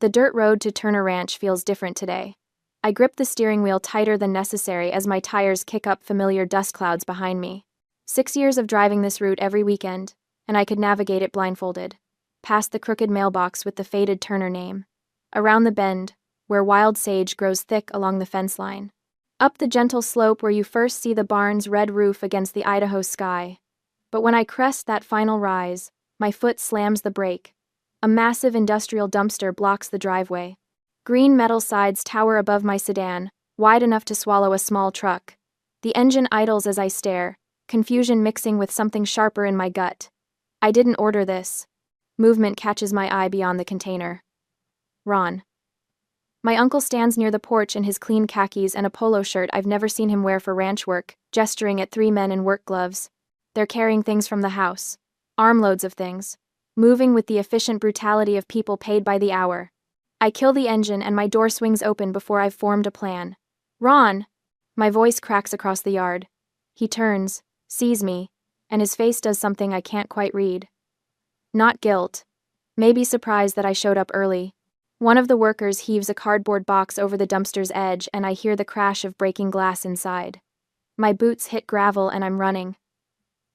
The dirt road to Turner Ranch feels different today. I grip the steering wheel tighter than necessary as my tires kick up familiar dust clouds behind me. 6 years of driving this route every weekend, and I could navigate it blindfolded. Past the crooked mailbox with the faded Turner name. Around the bend, where wild sage grows thick along the fence line. Up the gentle slope where you first see the barn's red roof against the Idaho sky. But when I crest that final rise, my foot slams the brake. A massive industrial dumpster blocks the driveway. Green metal sides tower above my sedan, wide enough to swallow a small truck. The engine idles as I stare, confusion mixing with something sharper in my gut. I didn't order this. Movement catches my eye beyond the container. Ron. My uncle stands near the porch in his clean khakis and a polo shirt I've never seen him wear for ranch work, gesturing at 3 men in work gloves. They're carrying things from the house. Armloads of things. Moving with the efficient brutality of people paid by the hour. I kill the engine and my door swings open before I've formed a plan. Ron! My voice cracks across the yard. He turns, sees me, and his face does something I can't quite read. Not guilt. Maybe surprise that I showed up early. One of the workers heaves a cardboard box over the dumpster's edge and I hear the crash of breaking glass inside. My boots hit gravel and I'm running.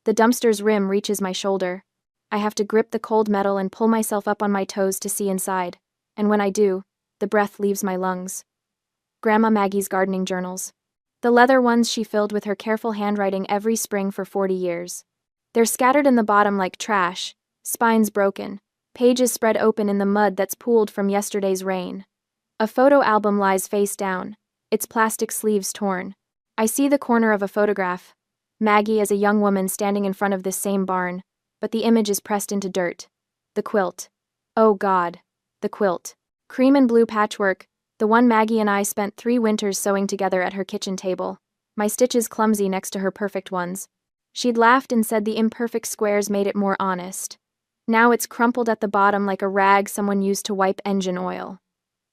The dumpster's rim reaches my shoulder. I have to grip the cold metal and pull myself up on my toes to see inside, and when I do, the breath leaves my lungs. Grandma Maggie's gardening journals. The leather ones she filled with her careful handwriting every spring for 40 years. They're scattered in the bottom like trash, spines broken, pages spread open in the mud that's pooled from yesterday's rain. A photo album lies face down, its plastic sleeves torn. I see the corner of a photograph, Maggie as a young woman standing in front of this same barn, but the image is pressed into dirt. The quilt. Oh God, the quilt. Cream and blue patchwork, the one Maggie and I spent 3 winters sewing together at her kitchen table. My stitches clumsy next to her perfect ones. She'd laughed and said the imperfect squares made it more honest. Now it's crumpled at the bottom like a rag someone used to wipe engine oil.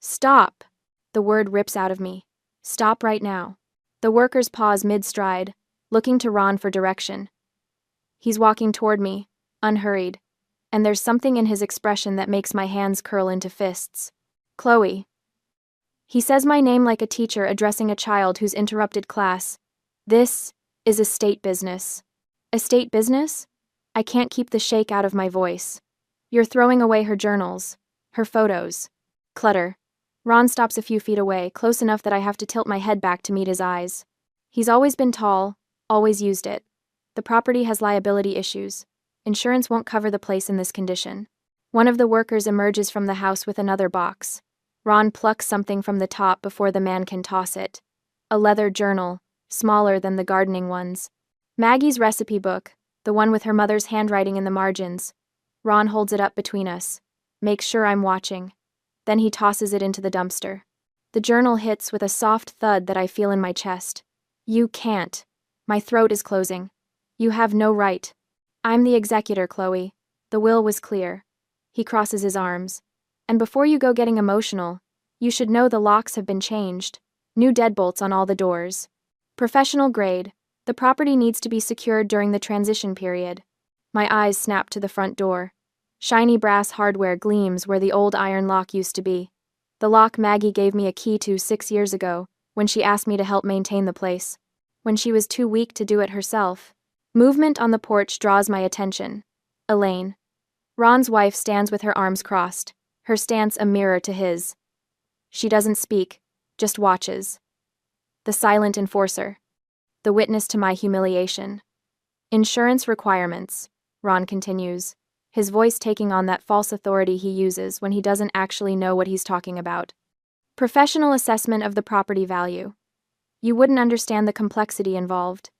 Stop! The word rips out of me. Stop right now. The workers pause mid-stride, looking to Ron for direction. He's walking toward me, unhurried, and there's something in his expression that makes my hands curl into fists. Chloe. He says my name like a teacher addressing a child who's interrupted class. This is estate business. Estate business? I can't keep the shake out of my voice. You're throwing away her journals, her photos. Clutter. Ron stops a few feet away, close enough that I have to tilt my head back to meet his eyes. He's always been tall, always used it. The property has liability issues. Insurance won't cover the place in this condition. One of the workers emerges from the house with another box. Ron plucks something from the top before the man can toss it. A leather journal, smaller than the gardening ones. Maggie's recipe book, the one with her mother's handwriting in the margins. Ron holds it up between us. Makes sure I'm watching. Then he tosses it into the dumpster. The journal hits with a soft thud that I feel in my chest. You can't. My throat is closing. You have no right. I'm the executor, Chloe. The will was clear. He crosses his arms. And before you go getting emotional, you should know the locks have been changed. New deadbolts on all the doors. Professional grade. The property needs to be secured during the transition period. My eyes snap to the front door. Shiny brass hardware gleams where the old iron lock used to be. The lock Maggie gave me a key to 6 years ago, when she asked me to help maintain the place. When she was too weak to do it herself. Movement on the porch draws my attention. Elaine. Ron's wife stands with her arms crossed, her stance a mirror to his. She doesn't speak, just watches. The silent enforcer. The witness to my humiliation. Insurance requirements, Ron continues, his voice taking on that false authority he uses when he doesn't actually know what he's talking about. Professional assessment of the property value. You wouldn't understand the complexity involved.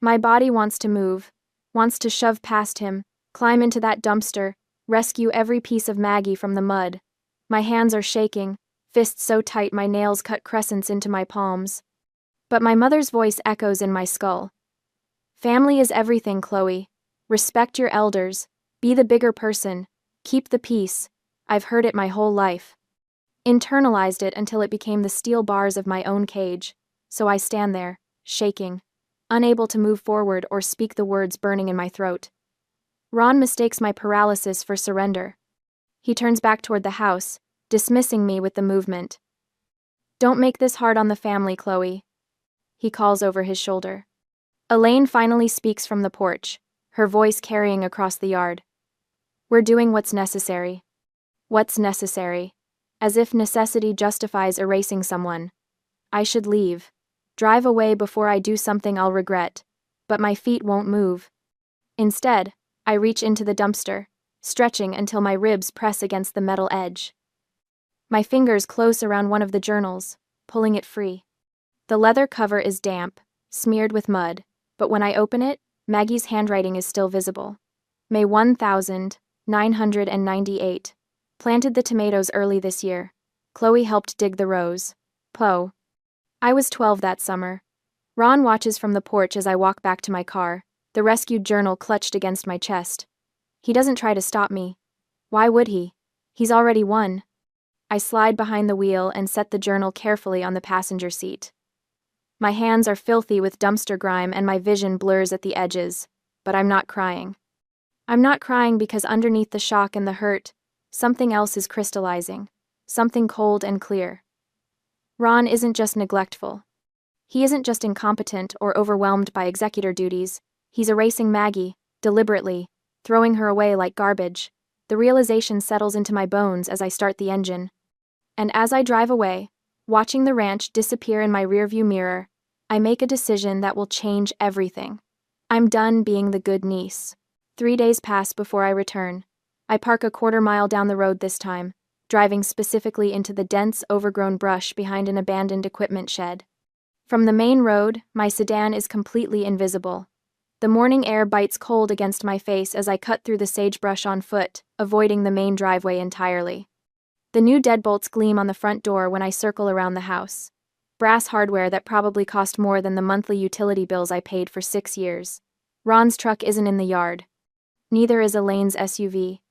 My body wants to move, wants to shove past him, climb into that dumpster, rescue every piece of Maggie from the mud. My hands are shaking, fists so tight my nails cut crescents into my palms. But my mother's voice echoes in my skull. Family is everything, Chloe. Respect your elders. Be the bigger person. Keep the peace. I've heard it my whole life. Internalized it until it became the steel bars of my own cage. So I stand there, shaking, unable to move forward or speak the words burning in my throat. Ron mistakes my paralysis for surrender. He turns back toward the house, dismissing me with the movement. "Don't make this hard on the family, Chloe," he calls over his shoulder. Elaine finally speaks from the porch, her voice carrying across the yard. "We're doing what's necessary." What's necessary? As if necessity justifies erasing someone. I should leave. Drive away before I do something I'll regret. But my feet won't move. Instead, I reach into the dumpster, stretching until my ribs press against the metal edge. My fingers close around one of the journals, pulling it free. The leather cover is damp, smeared with mud, but when I open it, Maggie's handwriting is still visible. May 1998. Planted the tomatoes early this year. Chloe helped dig the rows. Poe. I was 12 that summer. Ron watches from the porch as I walk back to my car, the rescued journal clutched against my chest. He doesn't try to stop me. Why would he? He's already won. I slide behind the wheel and set the journal carefully on the passenger seat. My hands are filthy with dumpster grime and my vision blurs at the edges, but I'm not crying. I'm not crying because underneath the shock and the hurt, something else is crystallizing, something cold and clear. Ron isn't just neglectful. He isn't just incompetent or overwhelmed by executor duties. He's erasing Maggie, deliberately, throwing her away like garbage. The realization settles into my bones as I start the engine. And as I drive away, watching the ranch disappear in my rearview mirror, I make a decision that will change everything. I'm done being the good niece. 3 days pass before I return. I park a quarter-mile down the road this time, driving specifically into the dense, overgrown brush behind an abandoned equipment shed. From the main road, my sedan is completely invisible. The morning air bites cold against my face as I cut through the sagebrush on foot, avoiding the main driveway entirely. The new deadbolts gleam on the front door when I circle around the house. Brass hardware that probably cost more than the monthly utility bills I paid for 6 years. Ron's truck isn't in the yard. Neither is Elaine's SUV.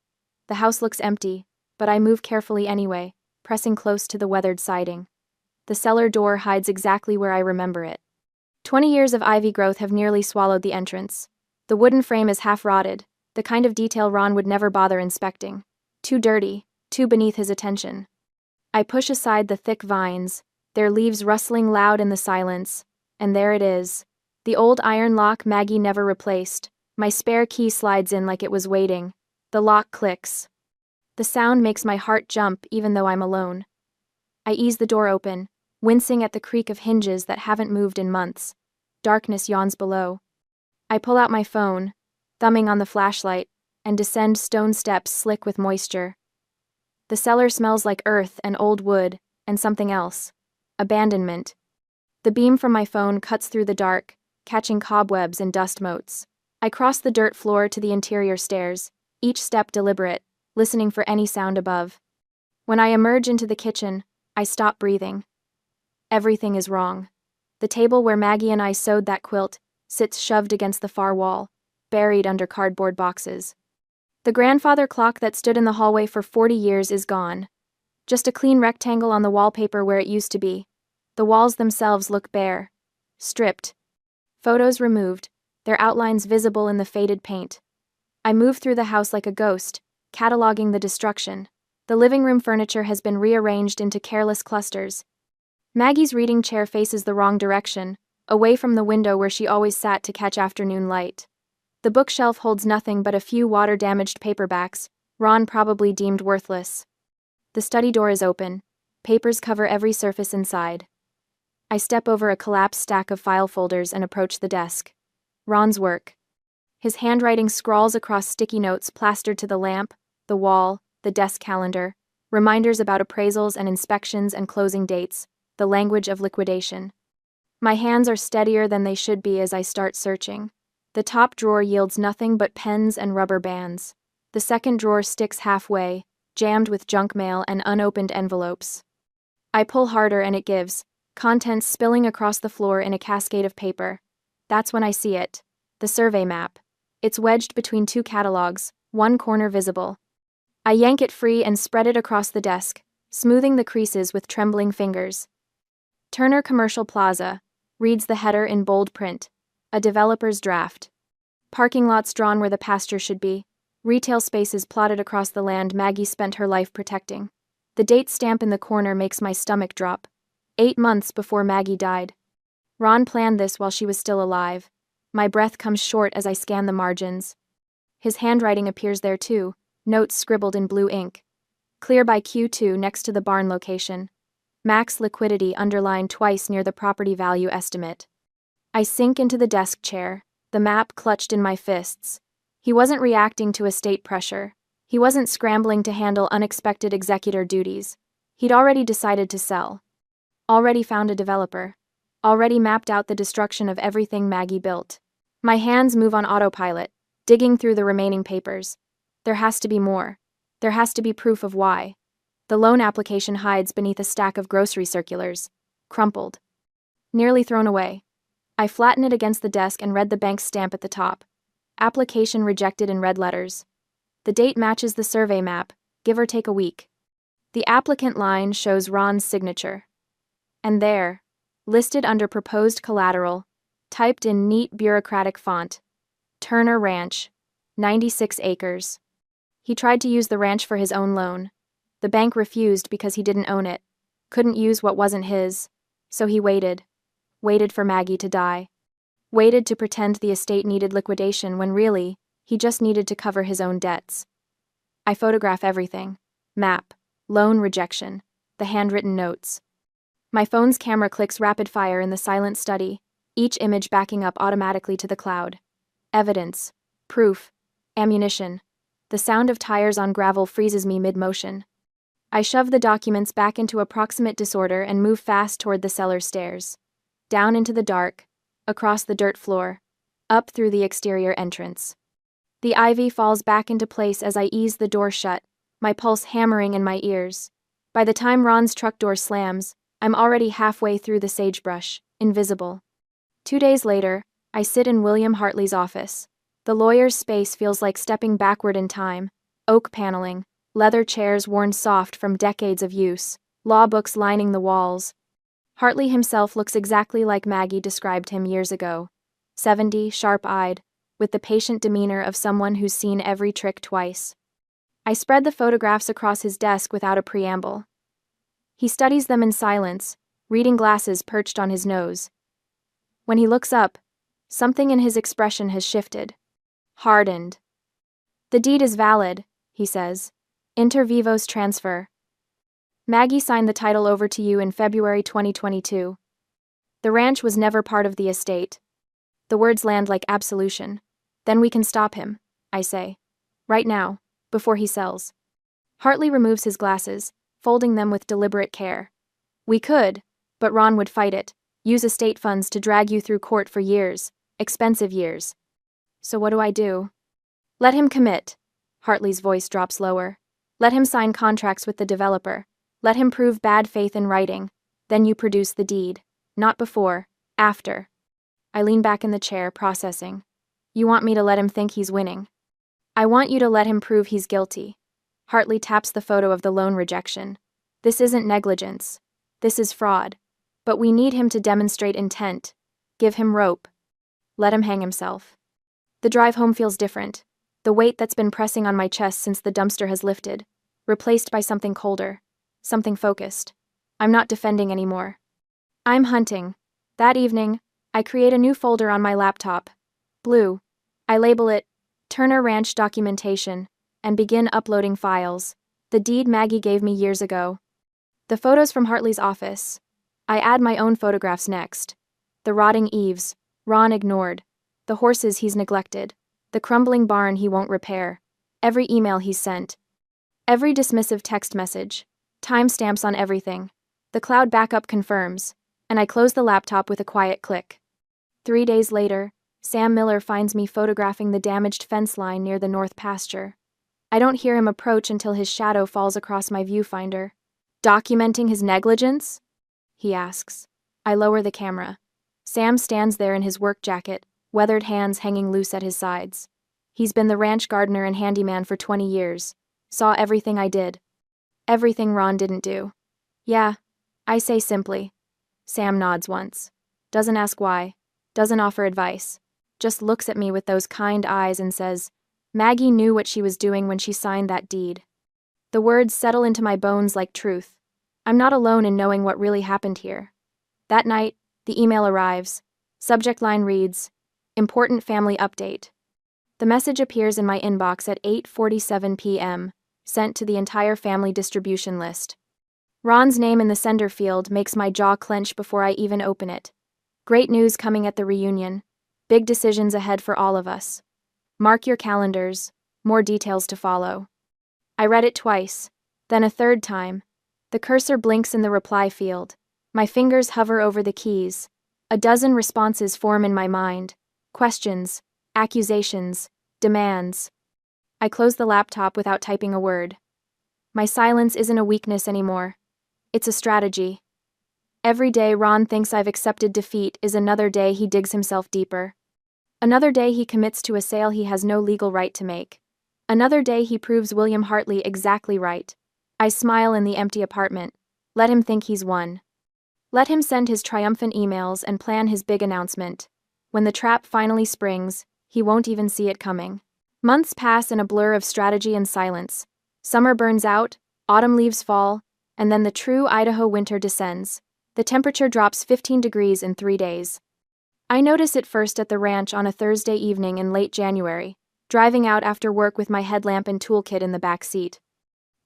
The house looks empty, but I move carefully anyway, pressing close to the weathered siding. The cellar door hides exactly where I remember it. 20 years of ivy growth have nearly swallowed the entrance. The wooden frame is half rotted, the kind of detail Ron would never bother inspecting. Too dirty, too beneath his attention. I push aside the thick vines, their leaves rustling loud in the silence, and there it is. The old iron lock Maggie never replaced. My spare key slides in like it was waiting. The lock clicks. The sound makes my heart jump even though I'm alone. I ease the door open, wincing at the creak of hinges that haven't moved in months. Darkness yawns below. I pull out my phone, thumbing on the flashlight, and descend stone steps slick with moisture. The cellar smells like earth and old wood, and something else. Abandonment. The beam from my phone cuts through the dark, catching cobwebs and dust motes. I cross the dirt floor to the interior stairs, each step deliberate, listening for any sound above. When I emerge into the kitchen, I stop breathing. Everything is wrong. The table where Maggie and I sewed that quilt sits shoved against the far wall, buried under cardboard boxes. The grandfather clock that stood in the hallway for 40 years is gone. Just a clean rectangle on the wallpaper where it used to be. The walls themselves look bare, stripped. Photos removed, their outlines visible in the faded paint. I move through the house like a ghost, cataloging the destruction. The living room furniture has been rearranged into careless clusters. Maggie's reading chair faces the wrong direction, away from the window where she always sat to catch afternoon light. The bookshelf holds nothing but a few water-damaged paperbacks, Ron probably deemed worthless. The study door is open. Papers cover every surface inside. I step over a collapsed stack of file folders and approach the desk. Ron's work. His handwriting scrawls across sticky notes plastered to the lamp, the wall, the desk calendar, reminders about appraisals and inspections and closing dates, the language of liquidation. My hands are steadier than they should be as I start searching. The top drawer yields nothing but pens and rubber bands. The second drawer sticks halfway, jammed with junk mail and unopened envelopes. I pull harder and it gives, contents spilling across the floor in a cascade of paper. That's when I see it. The survey map. It's wedged between 2 catalogs, one corner visible. I yank it free and spread it across the desk, smoothing the creases with trembling fingers. Turner Commercial Plaza, reads the header in bold print. A developer's draft. Parking lots drawn where the pasture should be. Retail spaces plotted across the land Maggie spent her life protecting. The date stamp in the corner makes my stomach drop. 8 months before Maggie died. Ron planned this while she was still alive. My breath comes short as I scan the margins. His handwriting appears there too, notes scribbled in blue ink. Clear by Q2 next to the barn location. Max liquidity underlined twice near the property value estimate. I sink into the desk chair, the map clutched in my fists. He wasn't reacting to estate pressure. He wasn't scrambling to handle unexpected executor duties. He'd already decided to sell. Already found a developer. Already mapped out the destruction of everything Maggie built. My hands move on autopilot, digging through the remaining papers. There has to be more. There has to be proof of why. The loan application hides beneath a stack of grocery circulars. Crumpled. Nearly thrown away. I flatten it against the desk and read the bank's stamp at the top. Application rejected in red letters. The date matches the survey map, give or take a week. The applicant line shows Ron's signature. And there, listed under proposed collateral, typed in neat bureaucratic font, Turner Ranch, 96 acres. He tried to use the ranch for his own loan. The bank refused because he didn't own it, couldn't use what wasn't his, so he waited for Maggie to die. Waited to pretend the estate needed liquidation when really, he just needed to cover his own debts. I photograph everything. Map, loan rejection, the handwritten notes. My phone's camera clicks rapid fire in the silent study, each image backing up automatically to the cloud. Evidence, proof, ammunition. The sound of tires on gravel freezes me mid-motion. I shove the documents back into approximate disorder and move fast toward the cellar stairs. Down into the dark, across the dirt floor, up through the exterior entrance. The ivy falls back into place as I ease the door shut, my pulse hammering in my ears. By the time Ron's truck door slams, I'm already halfway through the sagebrush, invisible. 2 days later, I sit in William Hartley's office. The lawyer's space feels like stepping backward in time. Oak paneling, leather chairs worn soft from decades of use, law books lining the walls. Hartley himself looks exactly like Maggie described him years ago. 70, sharp-eyed, with the patient demeanor of someone who's seen every trick twice. I spread the photographs across his desk without a preamble. He studies them in silence, reading glasses perched on his nose. When he looks up, something in his expression has shifted. Hardened. "The deed is valid," he says. "Inter vivos transfer. Maggie signed the title over to you in February 2022. The ranch was never part of the estate." The words land like absolution. "Then we can stop him," I say. "Right now, before he sells." Hartley removes his glasses, folding them with deliberate care. "We could, but Ron would fight it, use estate funds to drag you through court for years, expensive years." "So what do I do?" "Let him commit." Hartley's voice drops lower. "Let him sign contracts with the developer. Let him prove bad faith in writing. Then you produce the deed. Not before, after." I lean back in the chair, processing. "You want me to let him think he's winning?" "I want you to let him prove he's guilty." Hartley taps the photo of the loan rejection. "This isn't negligence. This is fraud. But we need him to demonstrate intent. Give him rope. Let him hang himself." The drive home feels different. The weight that's been pressing on my chest since the dumpster has lifted, replaced by something colder, something focused. I'm not defending anymore. I'm hunting. That evening, I create a new folder on my laptop. Blue. I label it Turner Ranch Documentation and begin uploading files. The deed Maggie gave me years ago. The photos from Hartley's office. I add my own photographs next. The rotting eaves, Ron ignored. The horses he's neglected. The crumbling barn he won't repair. Every email he's sent. Every dismissive text message. Timestamps on everything. The cloud backup confirms, and I close the laptop with a quiet click. 3 days later, Sam Miller finds me photographing the damaged fence line near the north pasture. I don't hear him approach until his shadow falls across my viewfinder. "Documenting his negligence?" he asks. I lower the camera. Sam stands there in his work jacket, weathered hands hanging loose at his sides. He's been the ranch gardener and handyman for 20 years. Saw everything I did. Everything Ron didn't do. "Yeah," I say simply. Sam nods once. Doesn't ask why. Doesn't offer advice. Just looks at me with those kind eyes and says, "Maggie knew what she was doing when she signed that deed." The words settle into my bones like truth. I'm not alone in knowing what really happened here. That night, the email arrives. Subject line reads, "Important family update." The message appears in my inbox at 8:47 p.m., sent to the entire family distribution list. Ron's name in the sender field makes my jaw clench before I even open it. Great news coming at the reunion. Big decisions ahead for all of us. Mark your calendars, more details to follow. I read it twice, then a third time. The cursor blinks in the reply field. My fingers hover over the keys. A dozen responses form in my mind. Questions, accusations, demands. I close the laptop without typing a word. My silence isn't a weakness anymore. It's a strategy. Every day Ron thinks I've accepted defeat is another day he digs himself deeper. Another day he commits to a sale he has no legal right to make. Another day he proves William Hartley exactly right. I smile in the empty apartment. Let him think he's won. Let him send his triumphant emails and plan his big announcement. When the trap finally springs, he won't even see it coming. Months pass in a blur of strategy and silence. Summer burns out, autumn leaves fall, and then the true Idaho winter descends. The temperature drops 15 degrees in 3 days. I notice it first at the ranch on a Thursday evening in late January, driving out after work with my headlamp and toolkit in the back seat.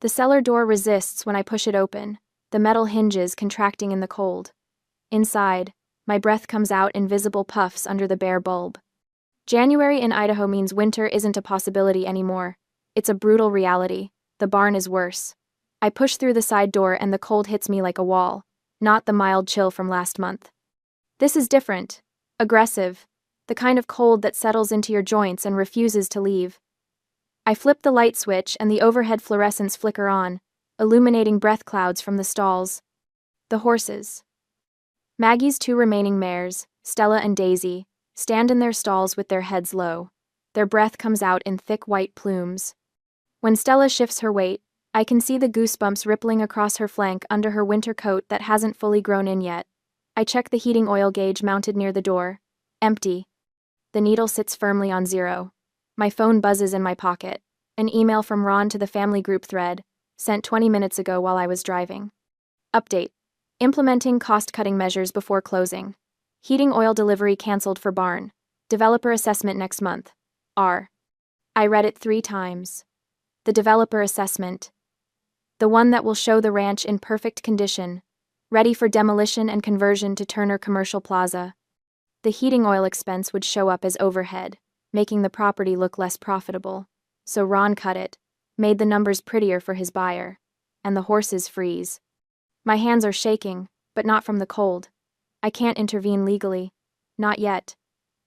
The cellar door resists when I push it open, the metal hinges contracting in the cold. Inside, my breath comes out in visible puffs under the bare bulb. January in Idaho means winter isn't a possibility anymore. It's a brutal reality. The barn is worse. I push through the side door and the cold hits me like a wall, not the mild chill from last month. This is different. Aggressive. The kind of cold that settles into your joints and refuses to leave. I flip the light switch and the overhead fluorescents flicker on, illuminating breath clouds from the stalls. The horses. Maggie's 2 remaining mares, Stella and Daisy, stand in their stalls with their heads low. Their breath comes out in thick white plumes. When Stella shifts her weight, I can see the goosebumps rippling across her flank under her winter coat that hasn't fully grown in yet. I check the heating oil gauge mounted near the door. Empty. The needle sits firmly on 0. My phone buzzes in my pocket. An email from Ron to the family group thread, sent 20 minutes ago while I was driving. Update. Implementing cost-cutting measures before closing. Heating oil delivery canceled for barn. Developer assessment next month. R. I read it 3 times. The developer assessment. The one that will show the ranch in perfect condition, ready for demolition and conversion to Turner Commercial Plaza. The heating oil expense would show up as overhead, making the property look less profitable. So Ron cut it, made the numbers prettier for his buyer, and the horses freeze. My hands are shaking, but not from the cold. I can't intervene legally. Not yet.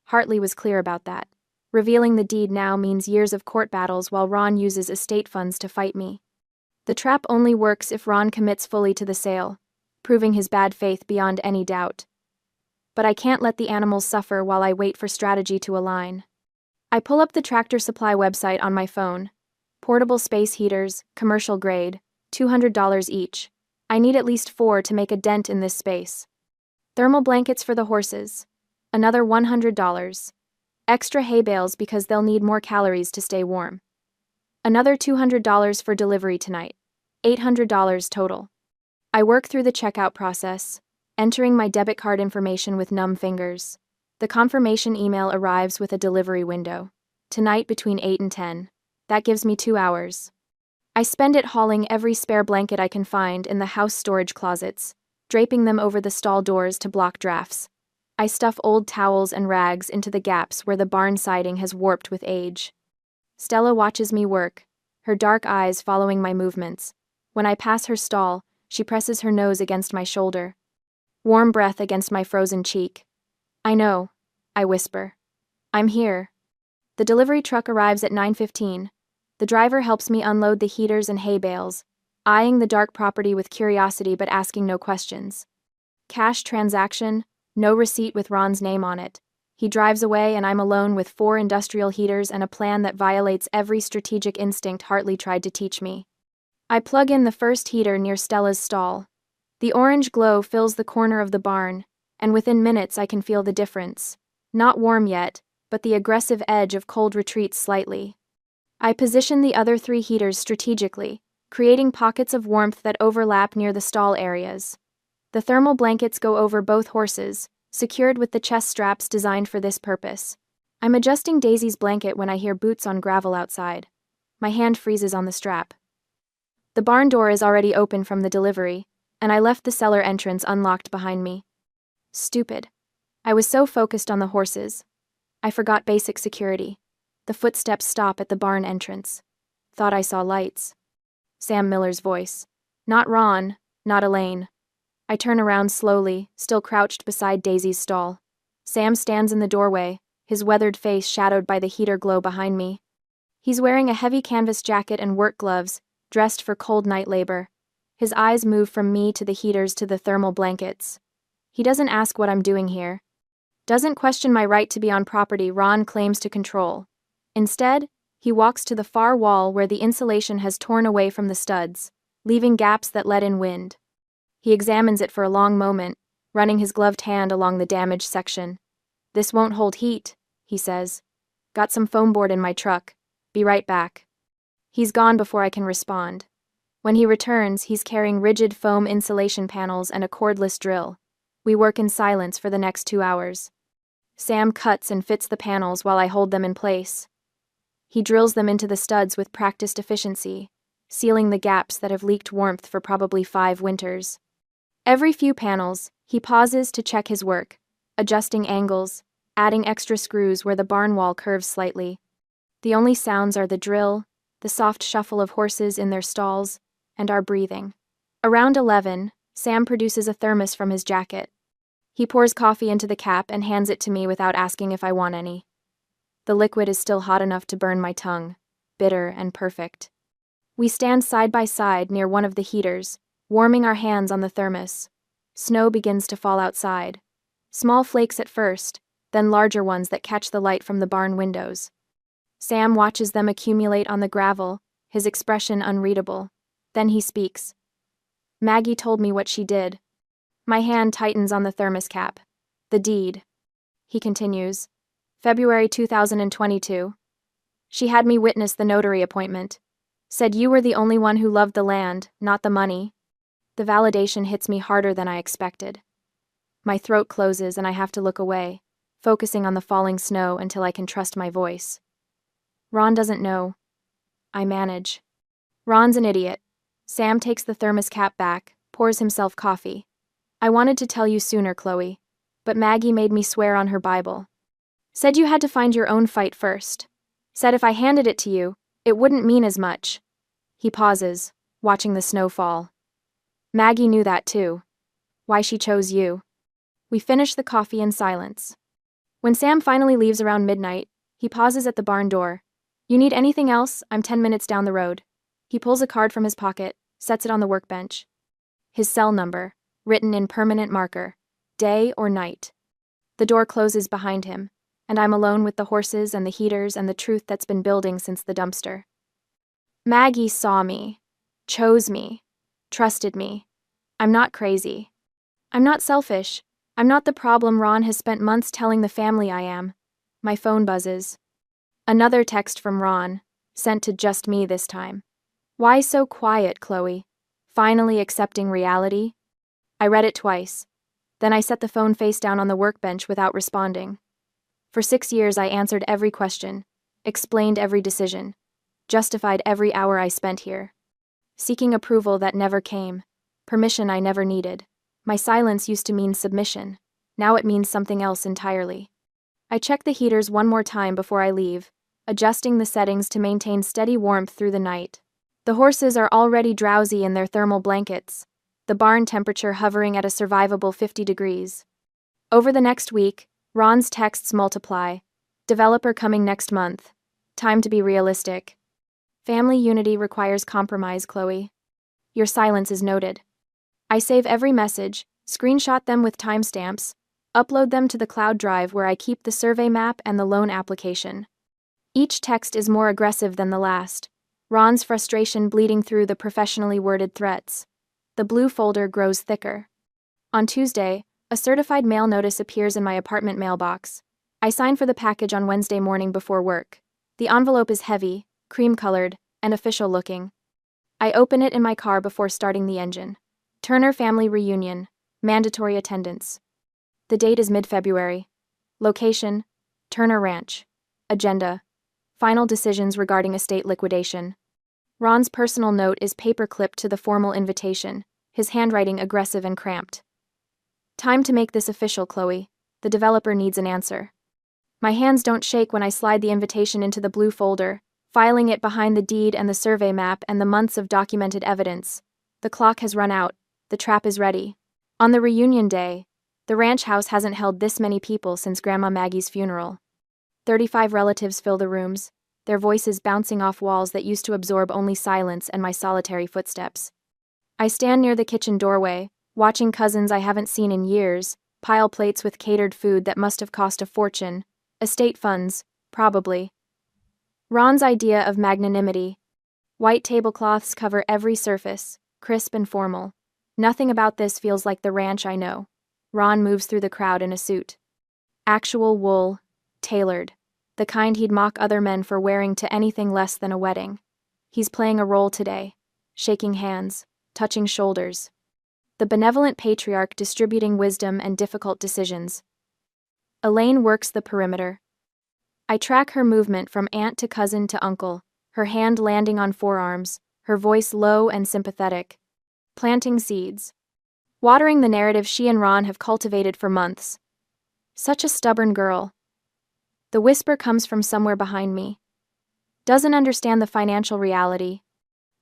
Hartley was clear about that. Revealing the deed now means years of court battles while Ron uses estate funds to fight me. The trap only works if Ron commits fully to the sale, proving his bad faith beyond any doubt. But I can't let the animals suffer while I wait for strategy to align. I pull up the Tractor Supply website on my phone. Portable space heaters, commercial grade, $200 each. I need at least 4 to make a dent in this space. Thermal blankets for the horses. Another $100. Extra hay bales because they'll need more calories to stay warm. Another $200 for delivery tonight. $800 total. I work through the checkout process, entering my debit card information with numb fingers. The confirmation email arrives with a delivery window. Tonight between 8 and 10. That gives me 2 hours. I spend it hauling every spare blanket I can find in the house storage closets, draping them over the stall doors to block drafts. I stuff old towels and rags into the gaps where the barn siding has warped with age. Stella watches me work, her dark eyes following my movements. When I pass her stall, she presses her nose against my shoulder. Warm breath against my frozen cheek. I know, I whisper. I'm here. The delivery truck arrives at 9:15. The driver helps me unload the heaters and hay bales, eyeing the dark property with curiosity but asking no questions. Cash transaction, no receipt with Ron's name on it. He drives away and I'm alone with 4 industrial heaters and a plan that violates every strategic instinct Hartley tried to teach me. I plug in the first heater near Stella's stall. The orange glow fills the corner of the barn, and within minutes I can feel the difference. Not warm yet, but the aggressive edge of cold retreats slightly. I position the other 3 heaters strategically, creating pockets of warmth that overlap near the stall areas. The thermal blankets go over both horses, secured with the chest straps designed for this purpose. I'm adjusting Daisy's blanket when I hear boots on gravel outside. My hand freezes on the strap. The barn door is already open from the delivery, and I left the cellar entrance unlocked behind me. Stupid. I was so focused on the horses. I forgot basic security. The footsteps stop at the barn entrance. Thought I saw lights. Sam Miller's voice. Not Ron, not Elaine. I turn around slowly, still crouched beside Daisy's stall. Sam stands in the doorway, his weathered face shadowed by the heater glow behind me. He's wearing a heavy canvas jacket and work gloves, dressed for cold night labor. His eyes move from me to the heaters to the thermal blankets. He doesn't ask what I'm doing here. Doesn't question my right to be on property Ron claims to control. Instead, he walks to the far wall where the insulation has torn away from the studs, leaving gaps that let in wind. He examines it for a long moment, running his gloved hand along the damaged section. This won't hold heat, he says. Got some foam board in my truck. Be right back. He's gone before I can respond. When he returns, he's carrying rigid foam insulation panels and a cordless drill. We work in silence for the next 2 hours. Sam cuts and fits the panels while I hold them in place. He drills them into the studs with practiced efficiency, sealing the gaps that have leaked warmth for probably 5 winters. Every few panels, he pauses to check his work, adjusting angles, adding extra screws where the barn wall curves slightly. The only sounds are the drill, the soft shuffle of horses in their stalls, and our breathing. Around 11, Sam produces a thermos from his jacket. He pours coffee into the cap and hands it to me without asking if I want any. The liquid is still hot enough to burn my tongue, bitter and perfect. We stand side by side near one of the heaters, warming our hands on the thermos. Snow begins to fall outside. Small flakes at first, then larger ones that catch the light from the barn windows. Sam watches them accumulate on the gravel, his expression unreadable. Then he speaks. Maggie told me what she did. My hand tightens on the thermos cap. The deed. He continues. February 2022. She had me witness the notary appointment. Said you were the only one who loved the land, not the money. The validation hits me harder than I expected. My throat closes and I have to look away, focusing on the falling snow until I can trust my voice. Ron doesn't know. I manage. Ron's an idiot. Sam takes the thermos cap back, pours himself coffee. I wanted to tell you sooner, Chloe, but Maggie made me swear on her Bible. Said you had to find your own fight first. Said if I handed it to you, it wouldn't mean as much. He pauses, watching the snow fall. Maggie knew that too. Why she chose you. We finish the coffee in silence. When Sam finally leaves around midnight, he pauses at the barn door. You need anything else? I'm 10 minutes down the road. He pulls a card from his pocket, sets it on the workbench. His cell number, written in permanent marker, day or night. The door closes behind him, and I'm alone with the horses and the heaters and the truth that's been building since the dumpster. Maggie saw me, chose me, trusted me. I'm not crazy. I'm not selfish. I'm not the problem Ron has spent months telling the family I am. My phone buzzes. Another text from Ron, sent to just me this time. Why so quiet, Chloe? Finally accepting reality? I read it twice. Then I set the phone face down on the workbench without responding. For 6 years I answered every question, explained every decision, justified every hour I spent here. Seeking approval that never came, permission I never needed. My silence used to mean submission. Now it means something else entirely. I check the heaters one more time before I leave, adjusting the settings to maintain steady warmth through the night. The horses are already drowsy in their thermal blankets, the barn temperature hovering at a survivable 50 degrees. Over the next week, Ron's texts multiply. Developer coming next month. Time to be realistic. Family unity requires compromise, Chloe. Your silence is noted. I save every message, screenshot them with timestamps, upload them to the cloud drive where I keep the survey map and the loan application. Each text is more aggressive than the last, Ron's frustration bleeding through the professionally worded threats. The blue folder grows thicker. On Tuesday, a certified mail notice appears in my apartment mailbox. I sign for the package on Wednesday morning before work. The envelope is heavy, cream-colored, and official-looking. I open it in my car before starting the engine. Turner family reunion. Mandatory attendance. The date is mid-February. Location: Turner Ranch. Agenda: final decisions regarding estate liquidation. Ron's personal note is paper-clipped to the formal invitation, his handwriting aggressive and cramped. Time to make this official, Chloe. The developer needs an answer. My hands don't shake when I slide the invitation into the blue folder, filing it behind the deed and the survey map and the months of documented evidence. The clock has run out. The trap is ready. On the reunion day, the ranch house hasn't held this many people since Grandma Maggie's funeral. 35 relatives fill the rooms, their voices bouncing off walls that used to absorb only silence and my solitary footsteps. I stand near the kitchen doorway, watching cousins I haven't seen in years pile plates with catered food that must have cost a fortune. Estate funds, probably. Ron's idea of magnanimity. White tablecloths cover every surface, crisp and formal. Nothing about this feels like the ranch I know. Ron moves through the crowd in a suit. Actual wool, tailored. The kind he'd mock other men for wearing to anything less than a wedding. He's playing a role today, shaking hands, touching shoulders. The benevolent patriarch distributing wisdom and difficult decisions. Elaine works the perimeter. I track her movement from aunt to cousin to uncle, her hand landing on forearms, her voice low and sympathetic. Planting seeds. Watering the narrative she and Ron have cultivated for months. Such a stubborn girl. The whisper comes from somewhere behind me. Doesn't understand the financial reality.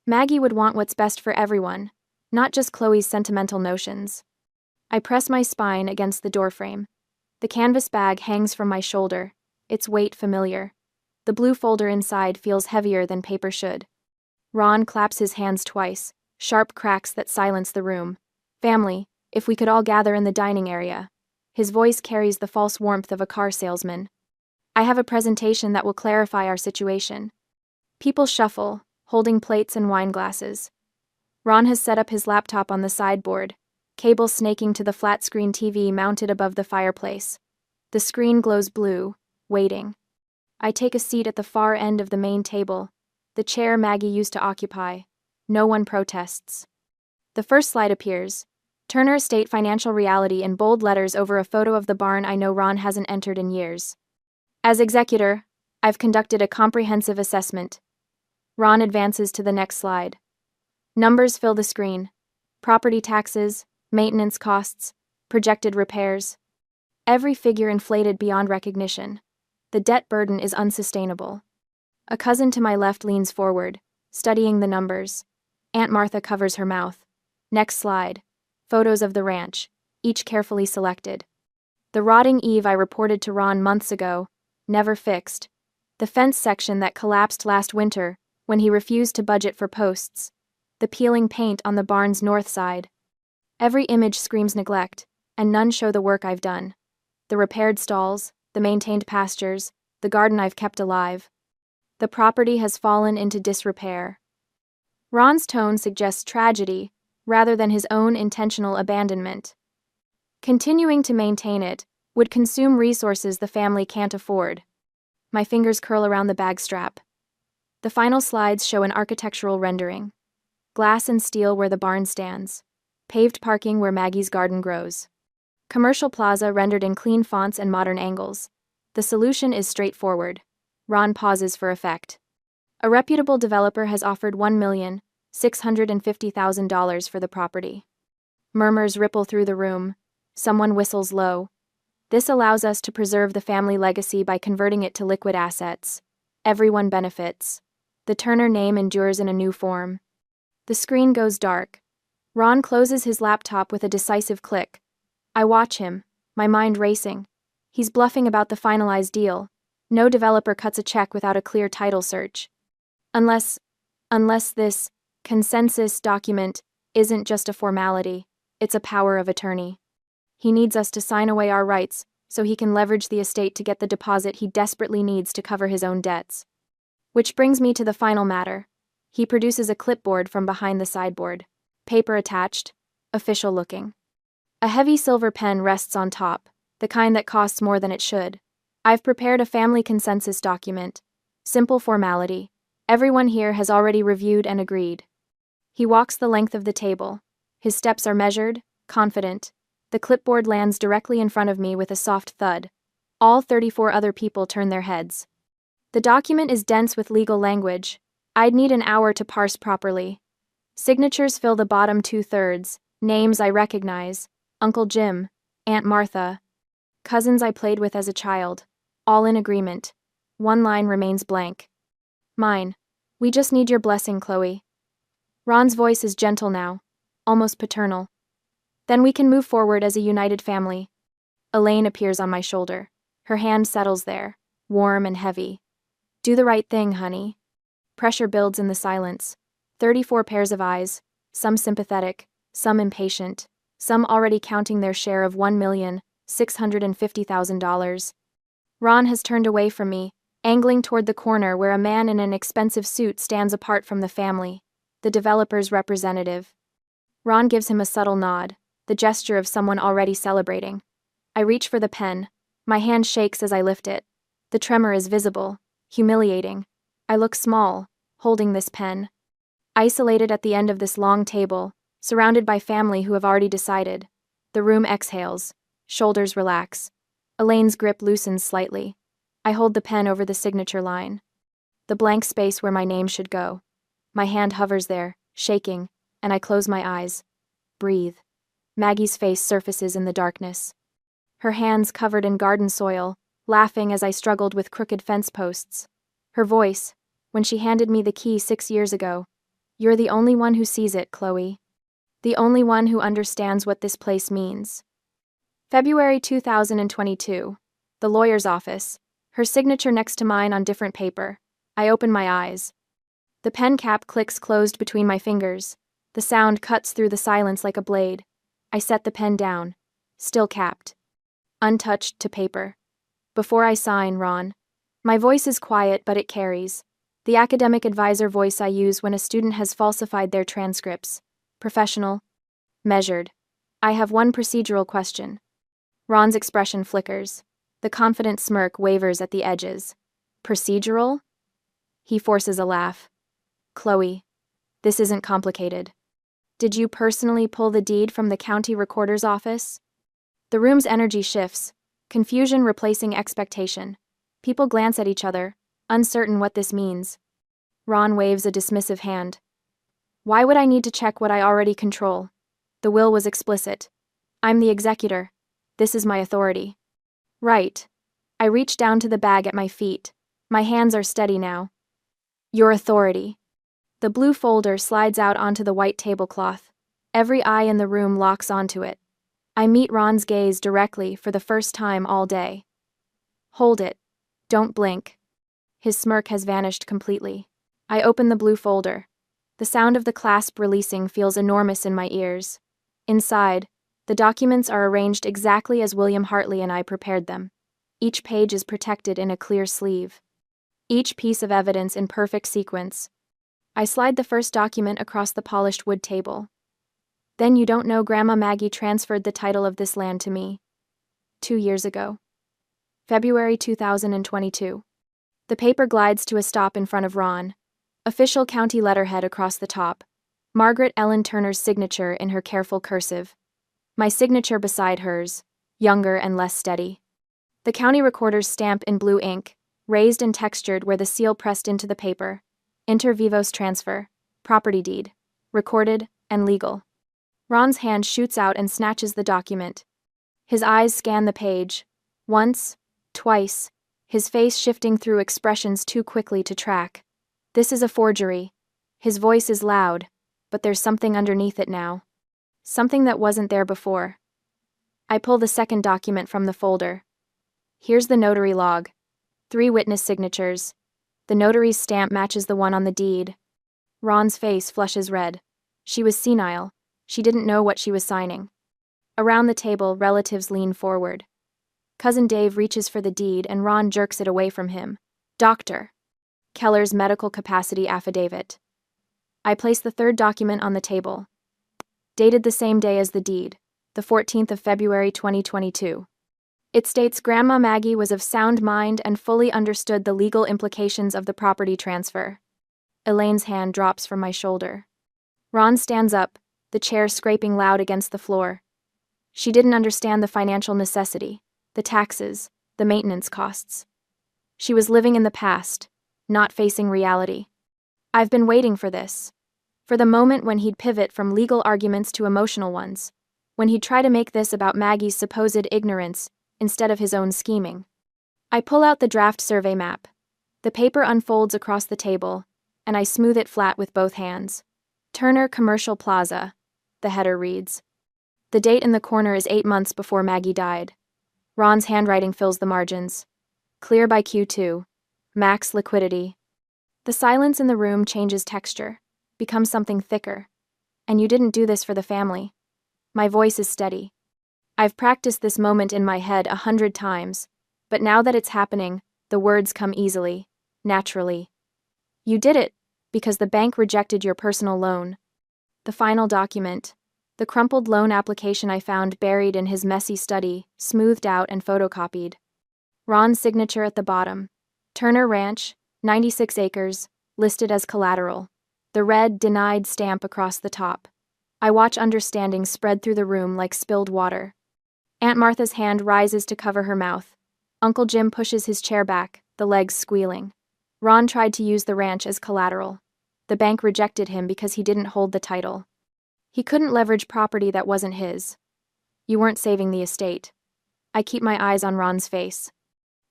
Maggie would want what's best for everyone, not just Chloe's sentimental notions. I press my spine against the doorframe. The canvas bag hangs from my shoulder, its weight familiar. The blue folder inside feels heavier than paper should. Ron claps his hands twice, sharp cracks that silence the room. Family, if we could all gather in the dining area. His voice carries the false warmth of a car salesman. I have a presentation that will clarify our situation. People shuffle, holding plates and wine glasses. Ron has set up his laptop on the sideboard, cable snaking to the flat-screen TV mounted above the fireplace. The screen glows blue, waiting. I take a seat at the far end of the main table, the chair Maggie used to occupy. No one protests. The first slide appears. Turner Estate financial reality in bold letters over a photo of the barn I know Ron hasn't entered in years. As executor, I've conducted a comprehensive assessment. Ron advances to the next slide. Numbers fill the screen. Property taxes, maintenance costs, projected repairs. Every figure inflated beyond recognition. The debt burden is unsustainable. A cousin to my left leans forward, studying the numbers. Aunt Martha covers her mouth. Next slide. Photos of the ranch, each carefully selected. The rotting eave I reported to Ron months ago, never fixed. The fence section that collapsed last winter when he refused to budget for posts. The peeling paint on the barn's north side. Every image screams neglect, and none show the work I've done. The repaired stalls, the maintained pastures, the garden I've kept alive. The property has fallen into disrepair. Ron's tone suggests tragedy, rather than his own intentional abandonment. Continuing to maintain it would consume resources the family can't afford. My fingers curl around the bag strap. The final slides show an architectural rendering. Glass and steel where the barn stands. Paved parking where Maggie's garden grows. Commercial plaza rendered in clean fonts and modern angles. The solution is straightforward. Ron pauses for effect. A reputable developer has offered $1,650,000 for the property. Murmurs ripple through the room. Someone whistles low. This allows us to preserve the family legacy by converting it to liquid assets. Everyone benefits. The Turner name endures in a new form. The screen goes dark. Ron closes his laptop with a decisive click. I watch him, my mind racing. He's bluffing about the finalized deal. No developer cuts a check without a clear title search. Unless this consensus document isn't just a formality, it's a power of attorney. He needs us to sign away our rights so he can leverage the estate to get the deposit he desperately needs to cover his own debts. Which brings me to the final matter. He produces a clipboard from behind the sideboard. Paper attached, official looking. A heavy silver pen rests on top, the kind that costs more than it should. I've prepared a family consensus document. Simple formality. Everyone here has already reviewed and agreed. He walks the length of the table. His steps are measured, confident. The clipboard lands directly in front of me with a soft thud. All 34 other people turn their heads. The document is dense with legal language. I'd need an hour to parse properly. Signatures fill the bottom 2/3. Names I recognize: Uncle Jim, Aunt Martha, cousins I played with as a child. All in agreement. One line remains blank. Mine. We just need your blessing, Chloe. Ron's voice is gentle now, almost paternal. Then we can move forward as a united family. Elaine appears on my shoulder. Her hand settles there, warm and heavy. Do the right thing, honey. Pressure builds in the silence. 34 pairs of eyes, some sympathetic, some impatient, some already counting their share of $1,650,000. Ron has turned away from me, angling toward the corner where a man in an expensive suit stands apart from the family, the developer's representative. Ron gives him a subtle nod, the gesture of someone already celebrating. I reach for the pen. My hand shakes as I lift it. The tremor is visible, humiliating. I look small, holding this pen. Isolated at the end of this long table, surrounded by family who have already decided. The room exhales. Shoulders relax. Elaine's grip loosens slightly. I hold the pen over the signature line. The blank space where my name should go. My hand hovers there, shaking, and I close my eyes. Breathe. Maggie's face surfaces in the darkness. Her hands covered in garden soil, laughing as I struggled with crooked fence posts. Her voice, when she handed me the key 6 years ago. You're the only one who sees it, Chloe. The only one who understands what this place means. February 2022. The lawyer's office. Her signature next to mine on different paper. I open my eyes. The pen cap clicks closed between my fingers. The sound cuts through the silence like a blade. I set the pen down. Still capped. Untouched to paper. Before I sign, Ron. My voice is quiet, but it carries. The academic advisor voice I use when a student has falsified their transcripts. Professional. Measured. I have one procedural question. Ron's expression flickers. The confident smirk wavers at the edges. Procedural? He forces a laugh. Chloe, this isn't complicated. Did you personally pull the deed from the county recorder's office? The room's energy shifts, confusion replacing expectation. People glance at each other, uncertain what this means. Ron waves a dismissive hand. Why would I need to check what I already control? The will was explicit. I'm the executor. This is my authority. Right. I reach down to the bag at my feet. My hands are steady now. Your authority. The blue folder slides out onto the white tablecloth. Every eye in the room locks onto it. I meet Ron's gaze directly for the first time all day. Hold it. Don't blink. His smirk has vanished completely. I open the blue folder. The sound of the clasp releasing feels enormous in my ears. Inside, the documents are arranged exactly as William Hartley and I prepared them. Each page is protected in a clear sleeve. Each piece of evidence in perfect sequence. I slide the first document across the polished wood table. Then you don't know Grandma Maggie transferred the title of this land to me. 2 years ago. February 2022. The paper glides to a stop in front of Ron. Official county letterhead across the top. Margaret Ellen Turner's signature in her careful cursive. My signature beside hers, younger and less steady. The county recorder's stamp in blue ink, raised and textured where the seal pressed into the paper. Inter vivos transfer, property deed, recorded and legal. Ron's hand shoots out and snatches the document. His eyes scan the page. Once, twice, his face shifting through expressions too quickly to track. This is a forgery. His voice is loud, but there's something underneath it now. Something that wasn't there before. I pull the second document from the folder. Here's the notary log. 3 witness signatures. The notary's stamp matches the one on the deed. Ron's face flushes red. She was senile. She didn't know what she was signing. Around the table, relatives lean forward. Cousin Dave reaches for the deed and Ron jerks it away from him. Doctor. Keller's medical capacity affidavit. I place the third document on the table. Dated the same day as the deed, the 14th of February 2022. It states Grandma Maggie was of sound mind and fully understood the legal implications of the property transfer. Elaine's hand drops from my shoulder. Ron stands up, the chair scraping loud against the floor. She didn't understand the financial necessity, the taxes, the maintenance costs. She was living in the past, not facing reality. I've been waiting for this. For the moment when he'd pivot from legal arguments to emotional ones. When he'd try to make this about Maggie's supposed ignorance instead of his own scheming. I pull out the draft survey map. The paper unfolds across the table, and I smooth it flat with both hands. Turner Commercial Plaza, the header reads. The date in the corner is 8 months before Maggie died. Ron's handwriting fills the margins. Clear by Q2. Max liquidity. The silence in the room changes texture, becomes something thicker. And you didn't do this for the family. My voice is steady. I've practiced this moment in my head 100 times, but now that it's happening, the words come easily, naturally. You did it, because the bank rejected your personal loan. The final document, the crumpled loan application I found buried in his messy study, smoothed out and photocopied. Ron's signature at the bottom. Turner Ranch, 96 acres, listed as collateral. The red denied stamp across the top. I watch understanding spread through the room like spilled water. Aunt Martha's hand rises to cover her mouth. Uncle Jim pushes his chair back, the legs squealing. Ron tried to use the ranch as collateral. The bank rejected him because he didn't hold the title. He couldn't leverage property that wasn't his. You weren't saving the estate. I keep my eyes on Ron's face.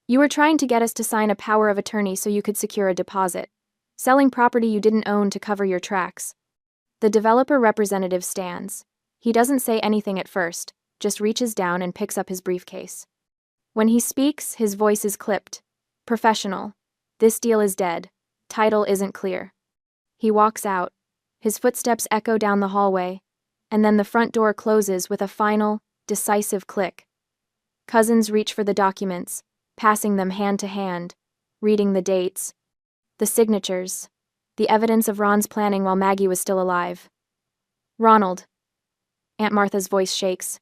You were trying to get us to sign a power of attorney so you could secure a deposit. Selling property you didn't own to cover your tracks. The developer representative stands. He doesn't say anything at first, just reaches down and picks up his briefcase. When he speaks, his voice is clipped. Professional. This deal is dead. Title isn't clear. He walks out. His footsteps echo down the hallway, and then the front door closes with a final, decisive click. Cousins reach for the documents, passing them hand to hand, reading the dates, the signatures, the evidence of Ron's planning while Maggie was still alive. Ronald. Aunt Martha's voice shakes.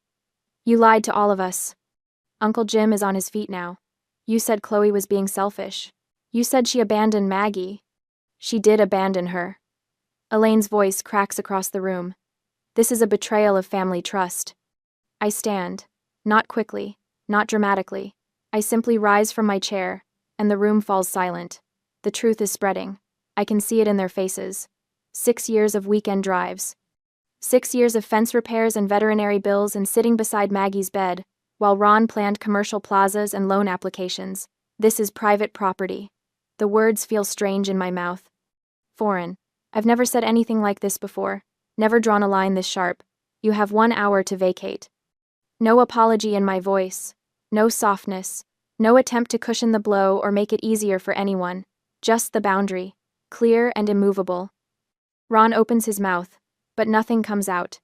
You lied to all of us. Uncle Jim is on his feet now. You said Chloe was being selfish. You said she abandoned Maggie. She did abandon her. Elaine's voice cracks across the room. This is a betrayal of family trust. I stand. Not quickly, not dramatically. I simply rise from my chair, and the room falls silent. The truth is spreading. I can see it in their faces. 6 years of weekend drives. 6 years of fence repairs and veterinary bills and sitting beside Maggie's bed, while Ron planned commercial plazas and loan applications. This is private property. The words feel strange in my mouth. Foreign. I've never said anything like this before, never drawn a line this sharp. You have 1 hour to vacate. No apology in my voice, no softness, no attempt to cushion the blow or make it easier for anyone, just the boundary, clear and immovable. Ron opens his mouth, but nothing comes out.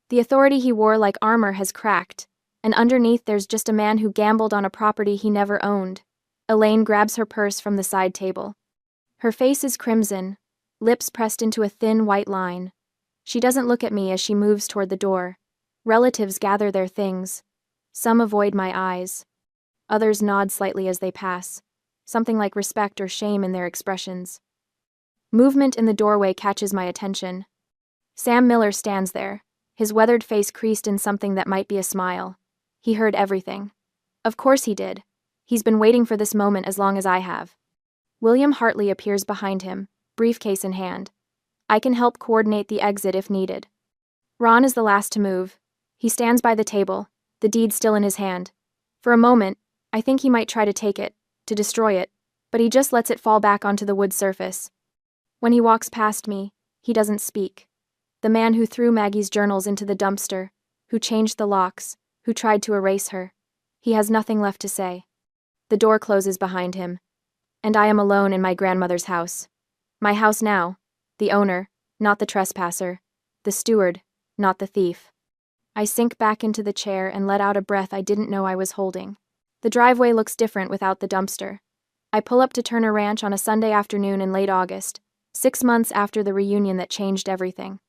The authority he wore like armor has cracked, and underneath there's just a man who gambled on a property he never owned. Elaine grabs her purse from the side table. Her face is crimson, lips pressed into a thin white line. She doesn't look at me as she moves toward the door. Relatives gather their things. Some avoid my eyes. Others nod slightly as they pass, something like respect or shame in their expressions. Movement in the doorway catches my attention. Sam Miller stands there, his weathered face creased in something that might be a smile. He heard everything. Of course he did. He's been waiting for this moment as long as I have. William Hartley appears behind him, briefcase in hand. I can help coordinate the exit if needed. Ron is the last to move. He stands by the table, the deed still in his hand. For a moment, I think he might try to take it, to destroy it, but he just lets it fall back onto the wood surface. When he walks past me, he doesn't speak. The man who threw Maggie's journals into the dumpster, who changed the locks, who tried to erase her. He has nothing left to say. The door closes behind him, and I am alone in my grandmother's house. My house now, the owner, not the trespasser, the steward, not the thief. I sink back into the chair and let out a breath I didn't know I was holding. The driveway looks different without the dumpster. I pull up to Turner Ranch on a Sunday afternoon in late August, 6 months after the reunion that changed everything.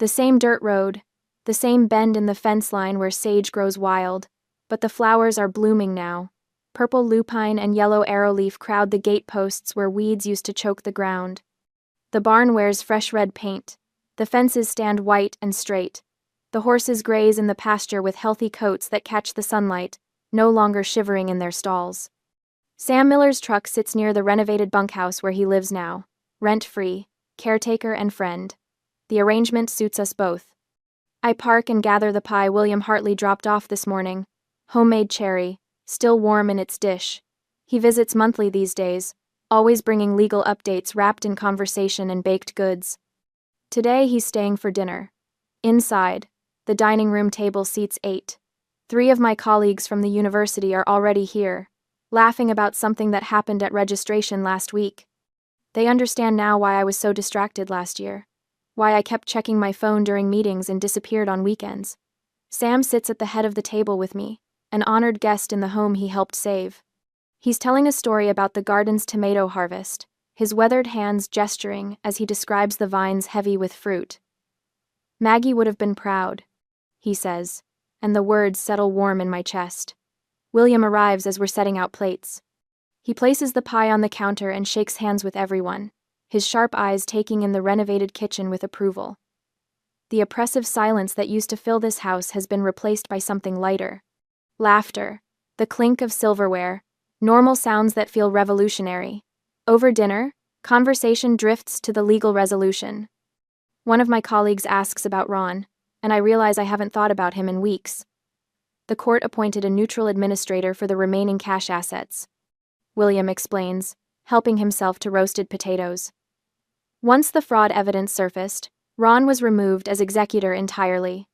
The same dirt road, the same bend in the fence line where sage grows wild, but the flowers are blooming now. Purple lupine and yellow arrowleaf crowd the gate posts where weeds used to choke the ground. The barn wears fresh red paint, The fences stand white and straight. The horses graze in the pasture with healthy coats that catch the sunlight, no longer shivering in their stalls. Sam Miller's truck sits near the renovated bunkhouse where he lives now, rent-free, caretaker and friend. The arrangement suits us both. I park and gather the pie William Hartley dropped off this morning, homemade cherry, still warm in its dish. He visits monthly these days, always bringing legal updates wrapped in conversation and baked goods. Today he's staying for dinner. Inside, the dining room table seats 8. 3 of my colleagues from the university are already here, laughing about something that happened at registration last week. They understand now why I was so distracted last year, why I kept checking my phone during meetings and disappeared on weekends. Sam sits at the head of the table with me, an honored guest in the home he helped save. He's telling a story about the garden's tomato harvest, his weathered hands gesturing as he describes the vines heavy with fruit. Maggie would have been proud, he says, and the words settle warm in my chest. William arrives as we're setting out plates. He places the pie on the counter and shakes hands with everyone, his sharp eyes taking in the renovated kitchen with approval. The oppressive silence that used to fill this house has been replaced by something lighter. Laughter, the clink of silverware, normal sounds that feel revolutionary. Over dinner, conversation drifts to the legal resolution. One of my colleagues asks about Ron, and I realize I haven't thought about him in weeks. The court appointed a neutral administrator for the remaining cash assets. William explains, helping himself to roasted potatoes. Once the fraud evidence surfaced, Ron was removed as executor entirely.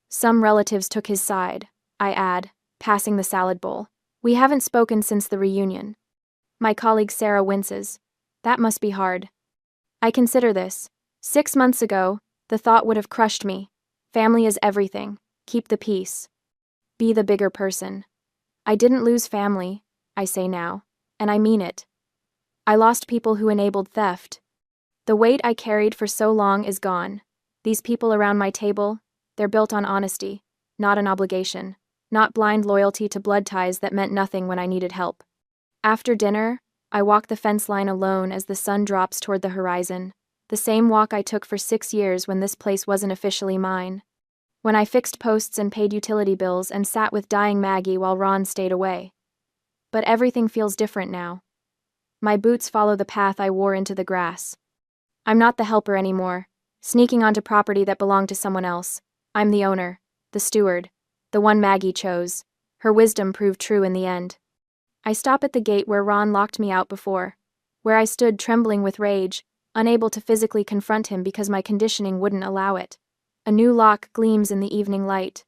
Some relatives took his side, I add, passing the salad bowl. We haven't spoken since the reunion. My colleague Sarah winces. That must be hard. I consider this. 6 months ago, the thought would have crushed me. Family is everything. Keep the peace. Be the bigger person. I didn't lose family, I say now, and I mean it. I lost people who enabled theft. The weight I carried for so long is gone. These people around my table, they're built on honesty, not an obligation, not blind loyalty to blood ties that meant nothing when I needed help. After dinner, I walk the fence line alone as the sun drops toward the horizon, the same walk I took for 6 years when this place wasn't officially mine. When I fixed posts and paid utility bills and sat with dying Maggie while Ron stayed away. But everything feels different now. My boots follow the path I wore into the grass. I'm not the helper anymore, sneaking onto property that belonged to someone else. I'm the owner, the steward, the one Maggie chose. Her wisdom proved true in the end. I stop at the gate where Ron locked me out before, where I stood trembling with rage, unable to physically confront him because my conditioning wouldn't allow it. A new lock gleams in the evening light.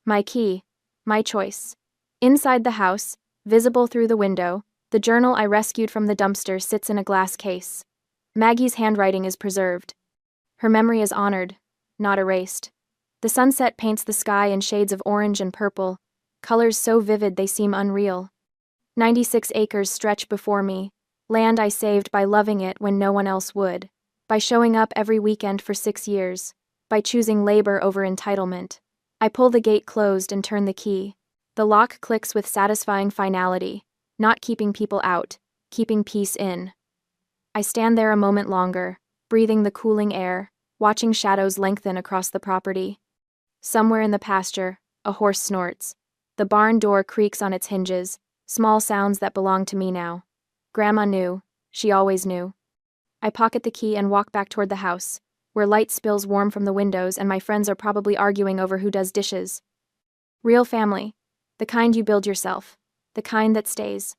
My key, my choice. Inside the house, visible through the window, the journal I rescued from the dumpster sits in a glass case. Maggie's handwriting is preserved. Her memory is honored, not erased. The sunset paints the sky in shades of orange and purple, colors so vivid they seem unreal. 96 acres stretch before me, land I saved by loving it when no one else would, by showing up every weekend for 6 years, by choosing labor over entitlement. I pull the gate closed and turn the key. The lock clicks with satisfying finality, not keeping people out, keeping peace in. I stand there a moment longer, breathing the cooling air, watching shadows lengthen across the property. Somewhere in the pasture, a horse snorts. The barn door creaks on its hinges, small sounds that belong to me now. Grandma knew. She always knew. I pocket the key and walk back toward the house, where light spills warm from the windows and my friends are probably arguing over who does dishes. Real family. The kind you build yourself. The kind that stays.